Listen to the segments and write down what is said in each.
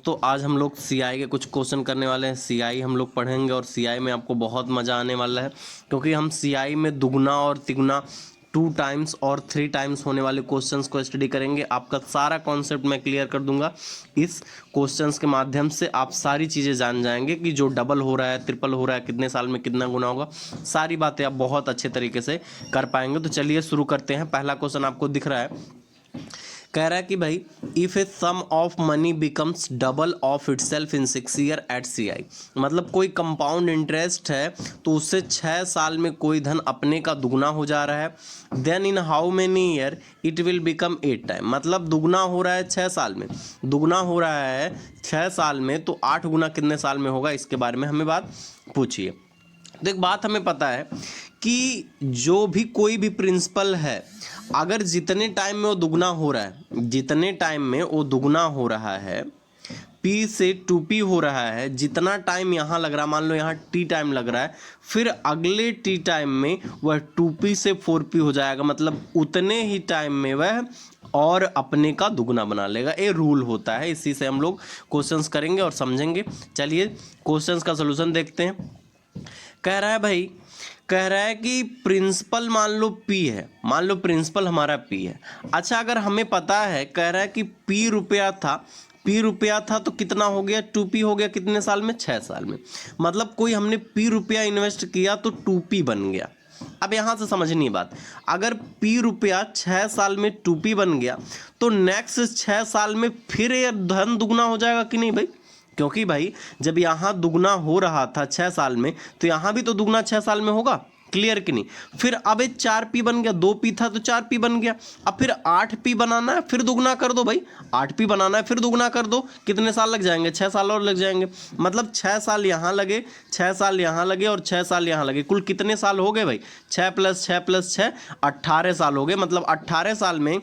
दोस्तों आज हम लोग सीआई के कुछ क्वेश्चन करने वाले हैं। सीआई हम लोग पढ़ेंगे और सीआई में आपको बहुत मज़ा आने वाला है, क्योंकि हम सीआई में दुगना और तिगुना 2 टाइम्स और 3 टाइम्स होने वाले क्वेश्चंस को स्टडी करेंगे। आपका सारा कॉन्सेप्ट मैं क्लियर कर दूंगा। इस क्वेश्चंस के माध्यम से आप सारी चीज़ें जान जाएंगे कि जो डबल हो रहा है, ट्रिपल हो रहा है, कितने साल में कितना गुना होगा, सारी बातें आप बहुत अच्छे तरीके से कर पाएंगे। तो चलिए शुरू करते हैं। पहला क्वेश्चन आपको दिख रहा है, कह रहा है कि भाई if a sum of money becomes double of itself in 6 year at CI, मतलब कोई कंपाउंड इंटरेस्ट है तो उससे 6 साल में कोई धन अपने का दुगना हो जा रहा है, then in how many year it will become 8 time. मतलब दुगना हो रहा है 6 साल में, दुगना हो रहा है 6 साल में, तो 8 गुना कितने साल में होगा, इसके बारे में हमें बात पूछिए। तो एक बात हमें पता है कि जो भी कोई भी प्रिंसिपल है, अगर जितने टाइम में वो दुगना हो रहा है, जितने टाइम में वो दुगना हो रहा है, P से 2P हो रहा है, जितना टाइम यहाँ लग रहा है, मान लो यहाँ T टाइम लग रहा है, फिर अगले T टाइम में वह 2P से 4P हो जाएगा, मतलब उतने ही टाइम में वह और अपने का दुगना बना लेगा। ये रूल होता है, इसी से हम लोग क्वेश्चंस करेंगे और समझेंगे। चलिए क्वेश्चंस का सोल्यूशन देखते हैं। कह रहा है भाई, कह रहा है कि प्रिंसिपल मान लो P है, मान लो प्रिंसिपल हमारा P है। अच्छा, अगर हमें पता है, कह रहा है कि P रुपया था, P रुपया था तो कितना हो गया, 2P हो गया, कितने साल में, 6 साल में। मतलब कोई हमने P रुपया इन्वेस्ट किया तो 2P बन गया। अब यहाँ से समझनी बात, अगर P रुपया 6 साल में 2P बन गया तो नेक्स्ट 6 साल में फिर ये धन दुगना हो जाएगा कि नहीं भाई? क्योंकि भाई जब यहाँ दुगना हो रहा था 6 साल में, तो यहाँ भी तो दुगना 6 साल में होगा। क्लियर कि नहीं? फिर अब 4P बन गया, 2P था तो 4P बन गया। अब फिर 8P बनाना है, फिर दुगना कर दो भाई, 8P बनाना है, फिर दुगना कर दो। कितने साल लग जाएंगे? 6 साल और लग जाएंगे। मतलब 6 साल यहाँ लगे, 6 साल यहाँ लगे और 6 साल यहाँ लगे। कुल कितने साल हो गए भाई? 6 + 6 + 6 18 साल हो गए। मतलब 18 साल में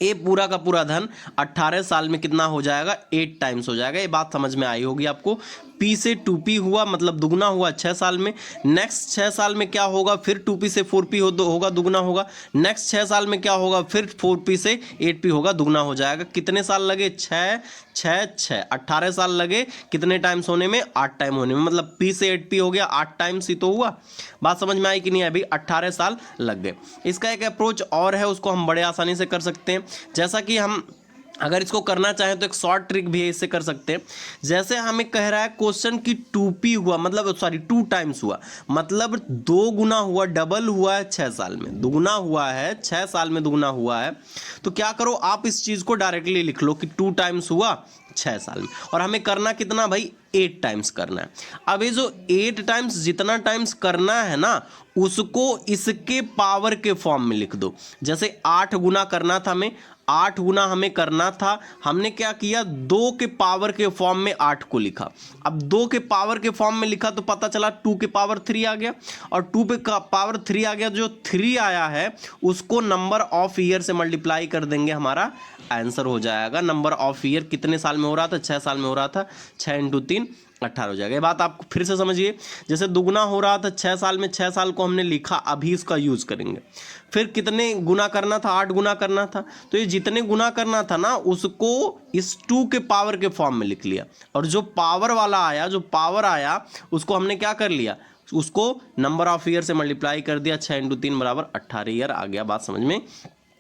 ये पूरा का पूरा धन 18 साल में कितना हो जाएगा? 8 टाइम्स हो जाएगा। ये बात समझ में आई होगी आपको। P से 2P हुआ, मतलब दुगना हुआ 6 साल में। नेक्स्ट 6 साल में क्या होगा? फिर 2P से 4P होगा, दुगना होगा। नेक्स्ट 6 साल में क्या होगा? फिर 4P से 8P होगा, दुगना हो जाएगा। कितने साल लगे? 6 6 6 18 साल लगे। कितने टाइम्स होने में? 8 टाइम होने में। मतलब P से 8P हो गया, 8 टाइम्स ही तो हुआ। बात समझ में आई कि नहीं आई भाई? 18 साल लग गए। इसका एक अप्रोच और है, उसको हम बड़े आसानी से कर सकते हैं। जैसा कि हम अगर इसको करना चाहें तो एक शॉर्ट ट्रिक भी है, इससे कर सकते हैं। जैसे हमें कह रहा है क्वेश्चन की 2P हुआ, मतलब सॉरी 2 टाइम्स हुआ, मतलब 2 गुना हुआ, डबल हुआ है 6 साल में, दुगना हुआ है 6 साल में, दुगना हुआ है। तो क्या करो, आप इस चीज़ को डायरेक्टली लिख लो कि 2 टाइम्स हुआ 6 साल में, और हमें करना कितना भाई? 8 टाइम्स करना है। अब ये जो 8 टाइम्स जितना टाइम्स करना है ना, उसको इसके पावर के फॉर्म में लिख दो। जैसे 8 गुना करना था हमें, 8 गुना हमें करना था, हमने क्या किया? 2 के पावर के फॉर्म में 8 को लिखा। अब 2 के पावर के फॉर्म में लिखा तो पता चला 2 के पावर 3 आ गया, और 2 पे पावर 3 आ गया। जो 3 आया है उसको नंबर ऑफ ईयर से मल्टीप्लाई कर देंगे, हमारा आंसर हो जाएगा। नंबर ऑफ ईयर कितने साल में हो रहा था? 6 साल में हो रहा था। 6 × 3 18 हो जाएगा। ये बात आप फिर से समझिए। जैसे दुगना हो रहा था 6 साल में, 6 साल को हमने लिखा, अभी इसका यूज करेंगे। फिर कितने गुना करना था? 8 गुना करना था। तो ये जितने गुना करना था ना, उसको इस 2 के पावर के फॉर्म में लिख लिया, और जो पावर वाला आया, जो पावर आया, उसको हमने क्या कर लिया? उसको नंबर ऑफ ईयर से मल्टीप्लाई कर दिया। 6 × 3 = 18 ईयर आ गया। बात समझ में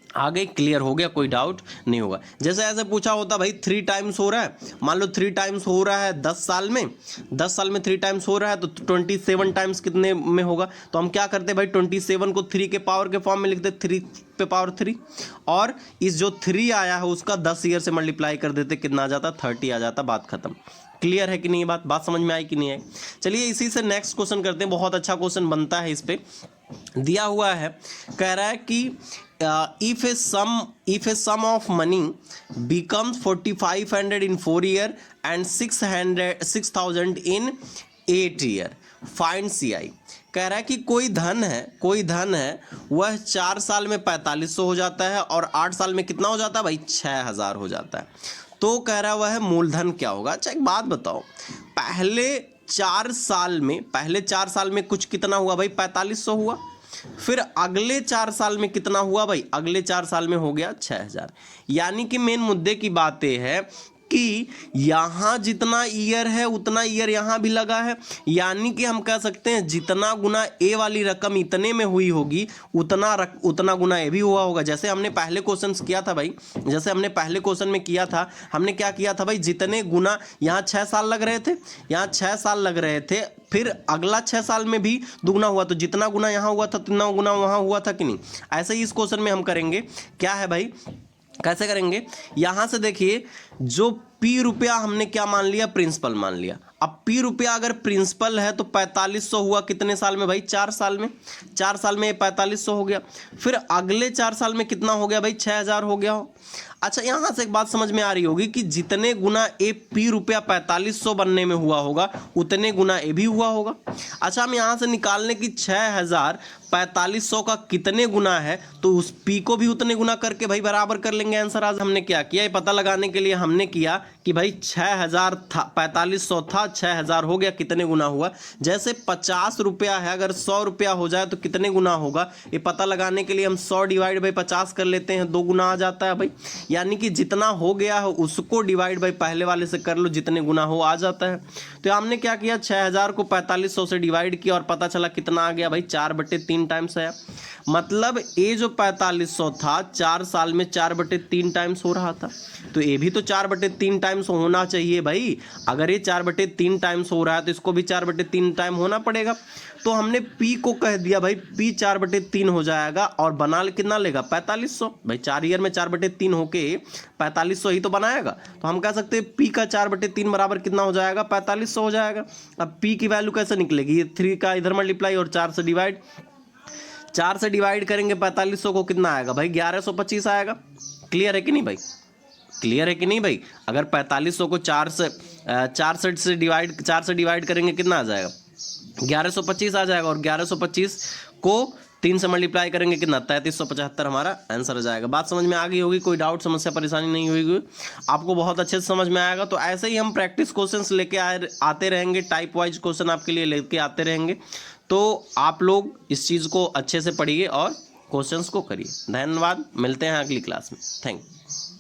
आ गई? क्लियर हो गया? कोई डाउट नहीं होगा। जैसे ऐसे पूछा होता भाई 3 टाइम्स हो रहा है, मान लो 3 टाइम्स हो रहा है 10 साल में, 10 साल में 3 टाइम्स हो रहा है, तो 27 टाइम्स कितने में होगा? तो हम क्या करते भाई? 27 को 3 के पावर के फॉर्म में लिखते, 3 पे पावर 3, और इस जो 3 आया है उसका 10 ईयर से मल्टीप्लाई कर देते, कितना आ जाता? 30 आ जाता। बात खत्म। क्लियर है कि नहीं? बात समझ में आई कि नहीं आई? चलिए इसी से नेक्स्ट क्वेश्चन करते हैं। बहुत अच्छा क्वेश्चन बनता है। इस पे दिया हुआ है, कह रहा है कि if a sum of money becomes 4500 in 4 year and 6000 in 8 year, find CI। कह रहा है कि कोई धन है, वह 4 साल में 4500 हो जाता है, और 8 साल में कितना हो जाता है भाई? 6000 हो जाता है। तो कह रहा है वह मूलधन क्या होगा? अच्छा एक बात बताओ, पहले 4 साल में कुछ कितना हुआ भाई? 4500 हुआ। फिर अगले 4 साल में कितना हुआ भाई? अगले 4 साल में हो गया 6000। यानी कि मेन मुद्दे की बात यह है कि यहाँ जितना ईयर है उतना ईयर यहाँ भी लगा है, यानी कि हम कह सकते हैं जितना गुना ए वाली रकम इतने में हुई होगी उतना गुना ए भी हुआ होगा। जैसे हमने पहले क्वेश्चन किया था भाई, जैसे हमने पहले क्वेश्चन में किया था, हमने क्या किया था भाई, जितने गुना यहाँ 6 साल लग रहे थे, यहाँ 6 साल लग रहे थे, फिर अगला 6 साल में भी दुगना हुआ, तो जितना गुना यहाँ हुआ था उतना गुना वहाँ हुआ था कि नहीं। ऐसे ही इस क्वेश्चन में हम करेंगे। क्या है भाई, कैसे करेंगे, यहां से देखिए, जो पी रुपया हमने क्या मान लिया, प्रिंसिपल मान लिया। अब पी रुपया अगर प्रिंसिपल है तो 4500 हुआ कितने साल में भाई, 4 साल में। 4 साल में ये 4500 हो गया। फिर अगले 4 साल में कितना हो गया भाई, 6000 हो गया हो। अच्छा, यहां से एक बात समझ में आ रही होगी कि जितने गुना ए पी रुपया 4500 बनने में हुआ होगा उतने गुना ए भी हुआ होगा। अच्छा, हम यहां से निकालने की 6000 4500 का कितने गुना है, तो उस पी को भी उतने गुना करके भाई बराबर कर लेंगे आंसर। आज हमने क्या किया, ये पता लगाने के लिए हमने किया कि भाई 6000 था, 4500 था, 6000 हो गया, कितने गुना हुआ। जैसे 50 रुपया है, अगर 100 रुपया हो जाए तो कितने गुना होगा, ये पता लगाने के लिए हम 100 डिवाइड बाई 50 कर लेते हैं, 2 गुना आ जाता है भाई। यानी कि जितना हो गया है उसको डिवाइड बाई पहले वाले से कर लो, जितने गुना हो आ जाता है। तो हमने क्या किया, 6000 को 4500 से डिवाइड किया और पता चला कितना आ गया भाई, 4/3 टाइम्स है। मतलब ये जो 4500 था 4 साल में 4/3 टाइम्स हो रहा था, तो ये भी तो 4/3 टाइम्स होना चाहिए भाई। अगर ये 4/3 टाइम्स हो रहा है तो इसको भी 4/3 टाइम होना पड़ेगा। तो हमने P को कह दिया भाई P 4/3 हो जाएगा, और बना कितना लेगा, 4500 भाई। 4 ईयर में 4/3 होके 4500 ही तो बनाएगा। तो हम कह सकते हैं P का 4/3 बराबर कितना हो जाएगा, 4500 हो जाएगा। अब P की वैल्यू कैसे निकलेगी, ये 3 का इधर मल्टीप्लाई और 4 से डिवाइड, 4 से डिवाइड करेंगे 4500 को, कितना आएगा भाई, 1125 आएगा। क्लियर है कि नहीं भाई, क्लियर है कि नहीं भाई। अगर 4500 को 4 से डिवाइड करेंगे कितना आ जाएगा, 1125 आ जाएगा। और 1125 को 3 से मल्टीप्लाई करेंगे कितना, 3375 हमारा आंसर आ जाएगा। बात समझ में आ गई होगी, कोई डाउट समस्या परेशानी नहीं होगी, आपको बहुत अच्छे से समझ में आएगा। तो ऐसे ही हम प्रैक्टिस क्वेश्चंस लेके आते रहेंगे, टाइप वाइज क्वेश्चन आपके लिए लेके आते रहेंगे। तो आप लोग इस चीज़ को अच्छे से पढ़िए और क्वेश्चंस को करिए। धन्यवाद, मिलते हैं अगली क्लास में। Thank you.